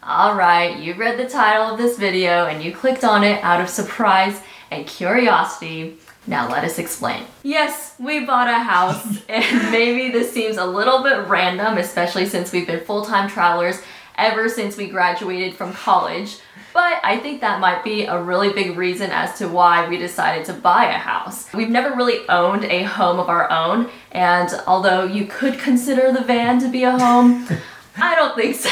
Alright, you read the title of this video and you clicked on it out of surprise and curiosity. Now let us explain. Yes, we bought a house, and maybe this seems a little bit random, especially since we've been full-time travelers ever since we graduated from college. But I think that might be a really big reason as to why we decided to buy a house. We've never really owned a home of our own, and although you could consider the van to be a home, I don't think so.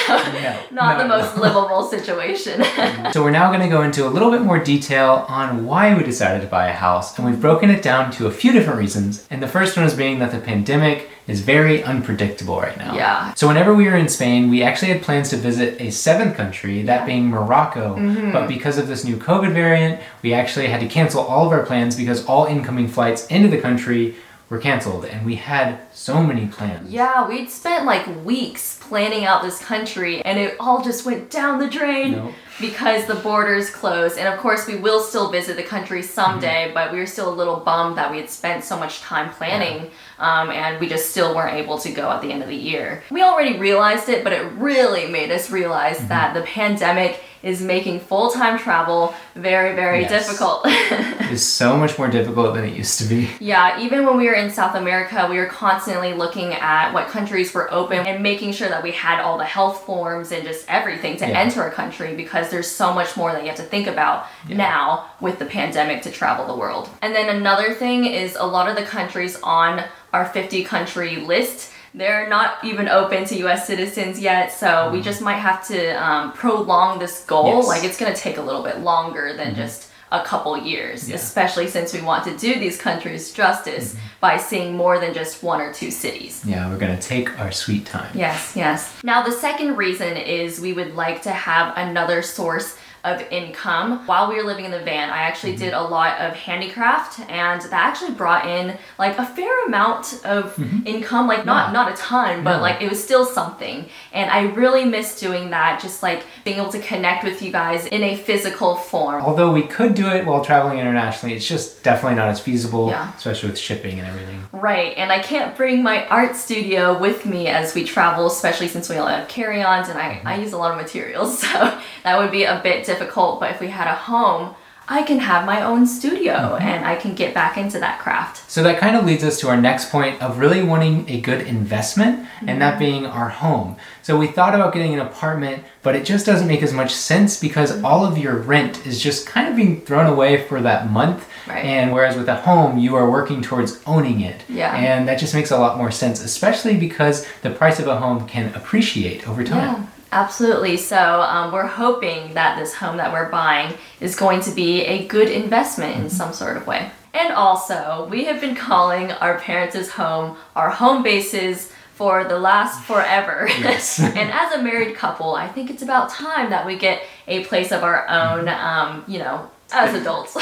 Not the most livable situation. So we're now going to go into a little bit more detail on why we decided to buy a house, and we've broken it down to a few different reasons. And the first one is being that the pandemic is very unpredictable right now. Yeah. So whenever we were in Spain, we actually had plans to visit a seventh country, that being Morocco. But because of this new COVID variant, we actually had to cancel all of our plans because all incoming flights into the country were canceled, and we had so many plans. Yeah, we'd spent like weeks planning out this country, and it all just went down the drain because the borders closed. And of course, we will still visit the country someday, but we were still a little bummed that we had spent so much time planning, and we just still weren't able to go at the end of the year. We already realized it, but it really made us realize that the pandemic is making full-time travel very, very difficult. It is so much more difficult than it used to be. Yeah, even when we were in South America, we were constantly looking at what countries were open and making sure that we had all the health forms and just everything to enter a country, because there's so much more that you have to think about now with the pandemic to travel the world. And then another thing is a lot of the countries on our 50 country list, they're not even open to US citizens yet, so we just might have to prolong this goal. Like, it's gonna take a little bit longer than just a couple years, especially since we want to do these countries justice by seeing more than just one or two cities. Yeah, we're gonna take our sweet time. Yes, yes. Now, the second reason is we would like to have another source of income. While we were living in the van, I actually did a lot of handicraft, and that actually brought in like a fair amount of income, like not a ton, but like it was still something. And I really miss doing that, just like being able to connect with you guys in a physical form. Although we could do it while traveling internationally, it's just definitely not as feasible, especially with shipping and everything. Right, and I can't bring my art studio with me as we travel, especially since we only have carry-ons, and I use a lot of materials, so that would be a bit difficult. But if we had a home, I can have my own studio and I can get back into that craft. So that kind of leads us to our next point of really wanting a good investment, and that being our home. So we thought about getting an apartment, but it just doesn't make as much sense because all of your rent is just kind of being thrown away for that month. And whereas with a home, you are working towards owning it. And that just makes a lot more sense, especially because the price of a home can appreciate over time. Absolutely. So we're hoping that this home that we're buying is going to be a good investment in some sort of way. And also, we have been calling our parents' home our home bases for the last forever. And as a married couple, I think it's about time that we get a place of our own, you know, as adults.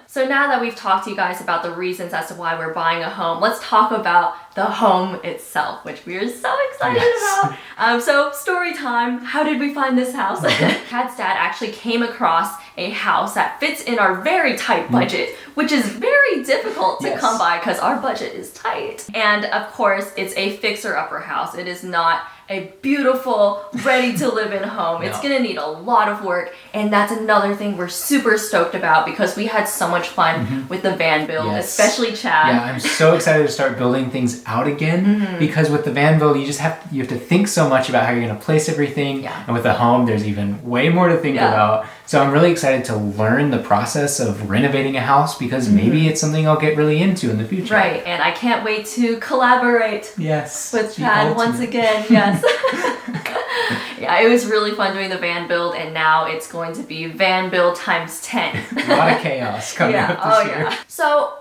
So now that we've talked to you guys about the reasons as to why we're buying a home, let's talk about the home itself, which we are so excited about. So story time. How did we find this house? Kat's dad actually came across a house that fits in our very tight budget, which is very difficult to come by because our budget is tight. And of course, it's a fixer-upper house. It is not a beautiful, ready-to-live-in home. It's gonna need a lot of work, and that's another thing we're super stoked about because we had so much fun with the van build, especially Chad. Yeah, I'm so excited to start building things out again because with the van build, you have to think so much about how you're gonna place everything, and with the home, there's even way more to think about. So I'm really excited to learn the process of renovating a house because maybe it's something I'll get really into in the future. Right, and I can't wait to collaborate with Chad once again. Yeah, it was really fun doing the van build, and now it's going to be van build times 10. A lot of chaos coming up this year. So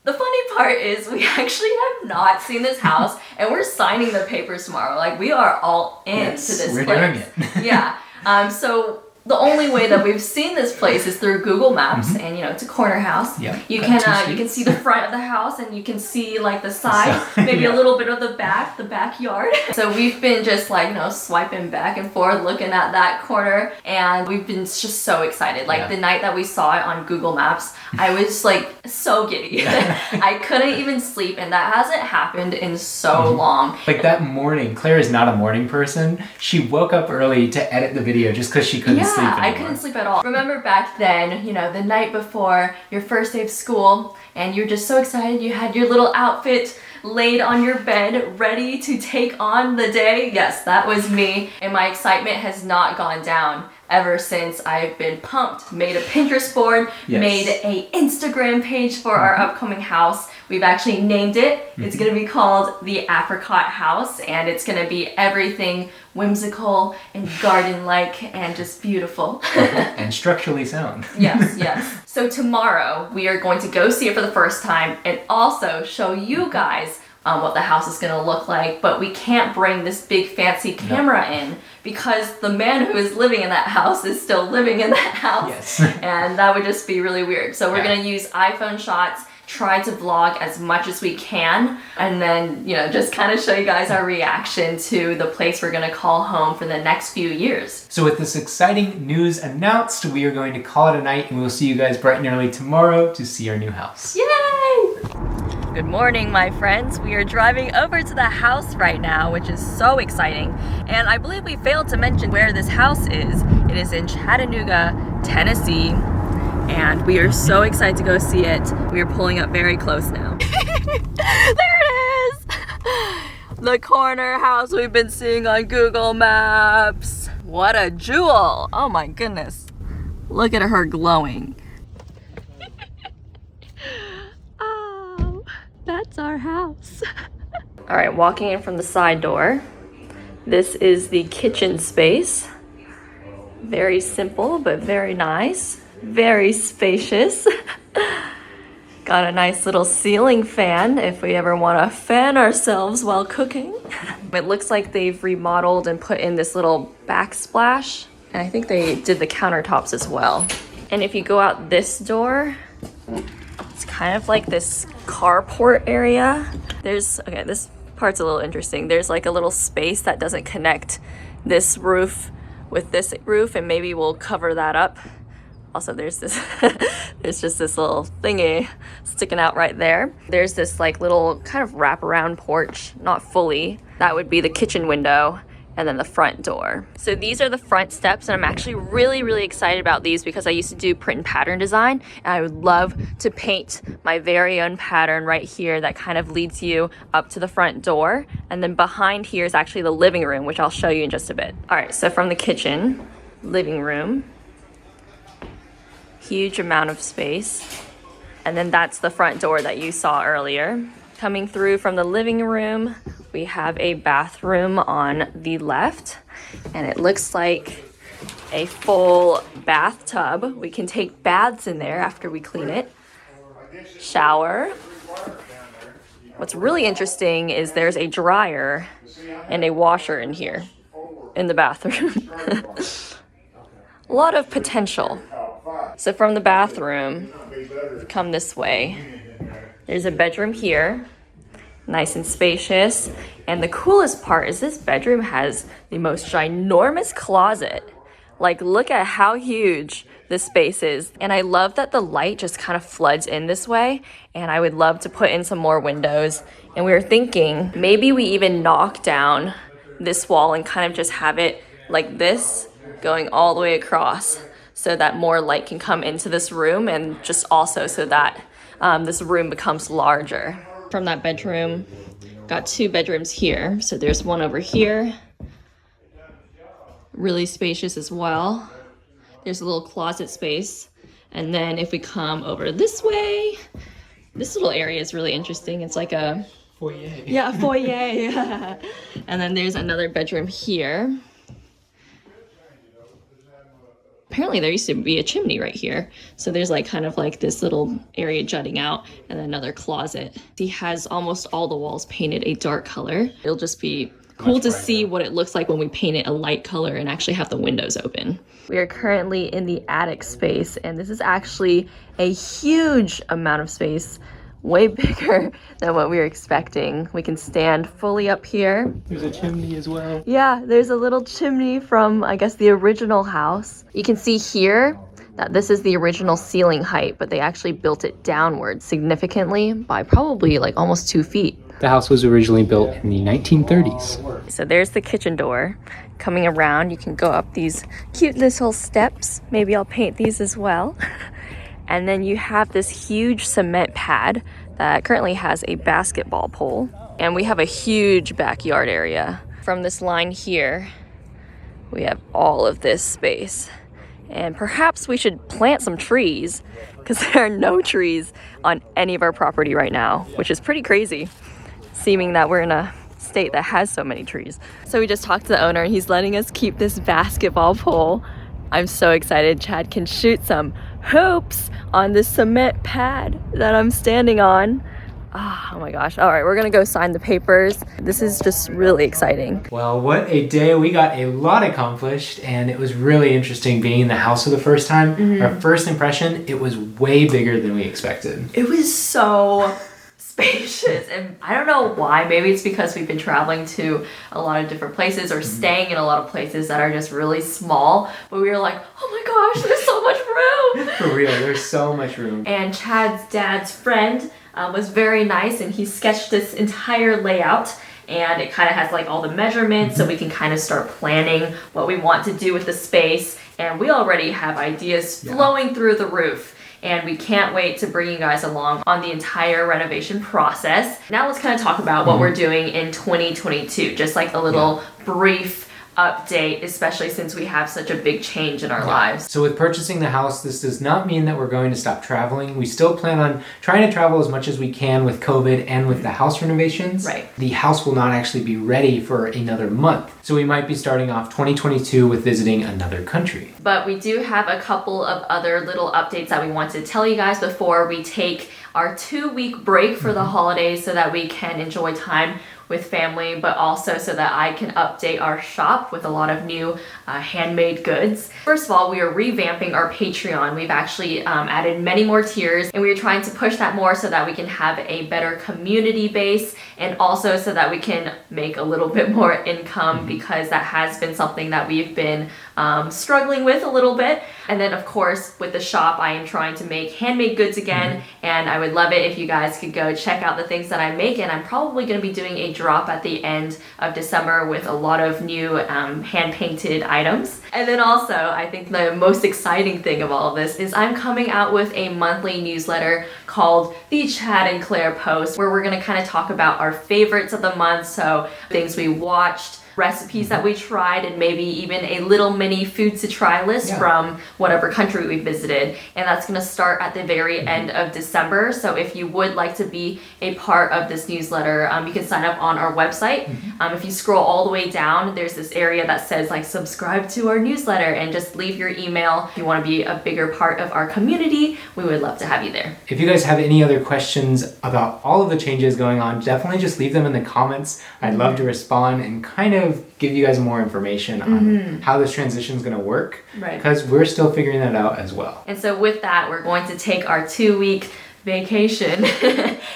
the funny part is we actually have not seen this house, and we're signing the papers tomorrow. Like, we are all into this we're place. doing it. So the only way that we've seen this place is through Google Maps, and it's a corner house. Yeah. You can see the front of the house, and you can see like the side, maybe a little bit of the backyard. So we've been just like swiping back and forth, looking at that corner, and we've been just so excited. Like the night that we saw it on Google Maps, I was like so giddy. I couldn't even sleep, and that hasn't happened in so long. Like that morning, Claire is not a morning person. She woke up early to edit the video just because she couldn't sleep anymore. I couldn't sleep at all. Remember back then, the night before your first day of school, and you're just so excited. You had your little outfit laid on your bed, ready to take on the day. Yes, that was me, and my excitement has not gone down ever since. I've been pumped, made a Pinterest board, made a Instagram page for our upcoming house. We've actually named it. It's going to be called the Apricot House, and it's going to be everything whimsical and garden-like and just beautiful. And structurally sound. Yes. So tomorrow we are going to go see it for the first time and also show you guys what the house is going to look like, but we can't bring this big fancy camera in because the man who is living in that house is still living in that house. Yes. And that would just be really weird. So we're going to use iPhone shots, try to vlog as much as we can, and then, just kind of show you guys our reaction to the place we're going to call home for the next few years. So with this exciting news announced, we are going to call it a night, and we'll see you guys bright and early tomorrow to see our new house. Yay! Good morning, my friends. We are driving over to the house right now, which is so exciting. And I believe we failed to mention where this house is. It is in Chattanooga, Tennessee. And we are so excited to go see it. We are pulling up very close now. There it is! The corner house we've been seeing on Google Maps. What a jewel! Oh my goodness. Look at her glowing. Oh, that's our house. All right, walking in from the side door. This is the kitchen space. Very simple, but very nice. Very spacious. Got a nice little ceiling fan if we ever want to fan ourselves while cooking. It looks like they've remodeled and put in this little backsplash, and I think they did the countertops as well. And if you go out this door, it's kind of like this carport area. This part's a little interesting. There's like a little space that doesn't connect this roof with this roof, and maybe we'll cover that up. Also, there's just this little thingy sticking out right there. There's this like little kind of wraparound porch, not fully. That would be the kitchen window, and then the front door. So these are the front steps, and I'm actually really, really excited about these because I used to do print and pattern design, and I would love to paint my very own pattern right here that kind of leads you up to the front door. And then behind here is actually the living room, which I'll show you in just a bit. All right, so from the kitchen, living room, huge amount of space. And then that's the front door that you saw earlier. Coming through from the living room, we have a bathroom on the left, and it looks like a full bathtub. We can take baths in there after we clean it. Shower. What's really interesting is there's a dryer and a washer in here in the bathroom. A lot of potential. So from the bathroom, come this way. There's a bedroom here, nice and spacious. And the coolest part is this bedroom has the most ginormous closet. Like, look at how huge this space is. And I love that the light just kind of floods in this way. And I would love to put in some more windows. And we were thinking maybe we even knock down this wall and kind of just have it like this, going all the way across, so that more light can come into this room, and just also so that this room becomes larger. From that bedroom, got two bedrooms here. So there's one over here, really spacious as well. There's a little closet space. And then if we come over this way, this little area is really interesting. It's like a foyer. Yeah, a foyer. And then there's another bedroom here. Apparently there used to be a chimney right here. So there's like kind of like this little area jutting out, and then another closet. He has almost all the walls painted a dark color. It'll just be cool to see what it looks like when we paint it a light color and actually have the windows open. We are currently in the attic space, and this is actually a huge amount of space, way bigger than what we were expecting. We can stand fully up here. There's a chimney as well. Yeah, there's a little chimney from, I guess, the original house. You can see here that this is the original ceiling height, but they actually built it downward significantly by probably like almost 2 feet. The house was originally built in the 1930s. So there's the kitchen door. Coming around, you can go up these cute little steps. Maybe I'll paint these as well. And then you have this huge cement pad that currently has a basketball pole. And we have a huge backyard area. From this line here, we have all of this space. And perhaps we should plant some trees because there are no trees on any of our property right now, which is pretty crazy, seeming that we're in a state that has so many trees. So we just talked to the owner and he's letting us keep this basketball pole. I'm so excited Chad can shoot some hoops on this cement pad that I'm standing on. Oh my gosh. All right, we're gonna go sign the papers. This is just really exciting. Well, what a day. We got a lot accomplished, and it was really interesting being in the house for the first time. Our first impression, it was way bigger than we expected. It was so spacious, and I don't know why. Maybe it's because we've been traveling to a lot of different places or staying in a lot of places that are just really small, but we were like, oh my gosh, there's so much room. For real, there's so much room. And Chad's dad's friend was very nice, and he sketched this entire layout, and it kind of has like all the measurements so we can kind of start planning what we want to do with the space. And we already have ideas flowing through the roof. And we can't wait to bring you guys along on the entire renovation process. Now let's kind of talk about what we're doing in 2022, just like a little brief update, especially since we have such a big change in our lives. So with purchasing the house, this does not mean that we're going to stop traveling. We still plan on trying to travel as much as we can with COVID and with the house renovations. Right. The house will not actually be ready for another month. So we might be starting off 2022 with visiting another country. But we do have a couple of other little updates that we want to tell you guys before we take our 2-week break for the holidays so that we can enjoy time with family, but also so that I can update our shop with a lot of new handmade goods. First of all, we are revamping our Patreon. We've actually added many more tiers, and we are trying to push that more so that we can have a better community base, and also so that we can make a little bit more income, because that has been something that we've been struggling with a little bit. And then of course with the shop, I am trying to make handmade goods again, and I would love it if you guys could go check out the things that I make. And I'm probably going to be doing a drop at the end of December with a lot of new hand-painted items. And then also, I think the most exciting thing of all of this is I'm coming out with a monthly newsletter called the Chad and Claire Post, where we're going to kind of talk about our favorites of the month, so things we watched, recipes that we tried, and maybe even a little mini food to try list from whatever country we visited. And that's going to start at the very end of December. So if you would like to be a part of this newsletter, you can sign up on our website. If you scroll all the way down, there's this area that says like subscribe to our newsletter, and just leave your email. If you want to be a bigger part of our community, we would love to have you there. If you guys have any other questions about all of the changes going on, definitely just leave them in the comments. I'd love to respond and kind of give you guys more information on how this transition is going to work, because we're still figuring that out as well. And so with that, we're going to take our 2-week vacation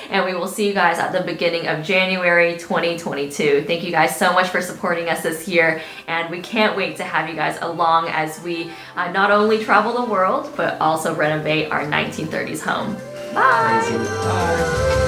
and we will see you guys at the beginning of January 2022. Thank you guys so much for supporting us this year, and we can't wait to have you guys along as we not only travel the world but also renovate our 1930s home. Bye! Bye.